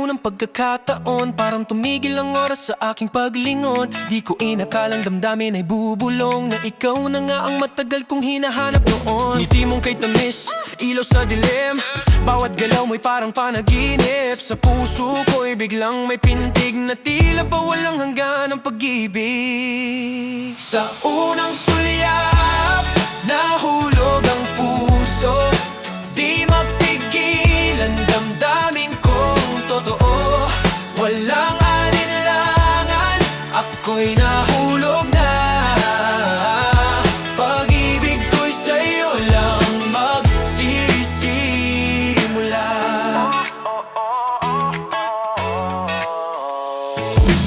unang pagkakataon, parang tumigil ang oras sa aking paglingon. Di ko inakalang damdamin ay bubulong, na ikaw na nga ang matagal kong hinahanap noon. Ngiti mong kay tamis, ilaw sa dilim, bawat galaw mo'y parang panaginip. Sa puso ko'y biglang may pintig, na tila pa walang hanggan ang pag-ibig. Sa unang sulyap, nahulog ang puso. Di mapigilan damdamin kong totoo. Walang alinlangan, ako'y nahulog na. Pag-ibig ko'y sa'yo lang magsisimula.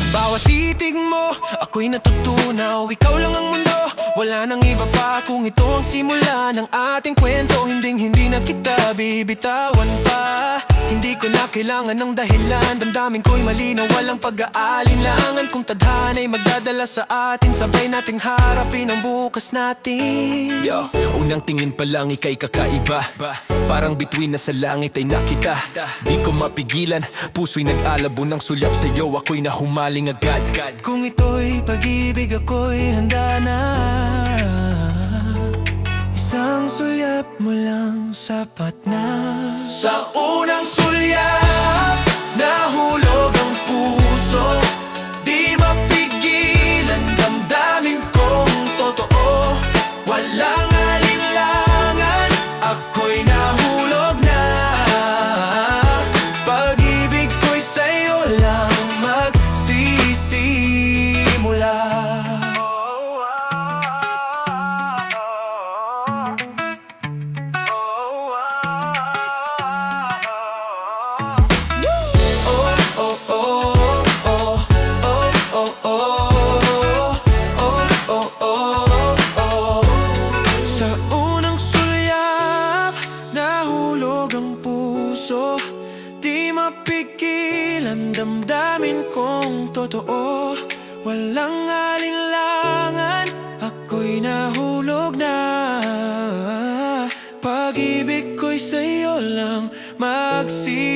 Bawat titig mo, ako'y natutunaw. Ikaw lang ang mundo, wala nang iba pa. Kung ito ang simula ng ating kwento, hindi na kita bibitawan pa. Hindi ko na kailangan ng dahilan, damdamin ko'y malinaw, walang pag-aalinlangan. Kung tadhana'y magdadala sa atin, sabay nating harapin ang bukas natin. Unang tingin pa lang ika'y kakaiba, parang bituin na sa langit ay nakita. Di ko mapigilan, puso'y nag-alabo ng sulyap sa'yo, ako'y nahumaling agad. Kung ito'y pag-ibig, ako'y handa na. Isang sulyap mo lang sapat na. Sa unang sulyap, nahulog ang puso. Di mapigilan damdamin kong totoo. Walang alinlangan, ako'y nahulog na. Pag-ibig ko'y sa'yo lang magsisimula. Di mapigilan damdamin kong totoo. Walang alinlangan, ako'y nahulog na. Pag-ibig ko'y sa'yo lang magsisimula.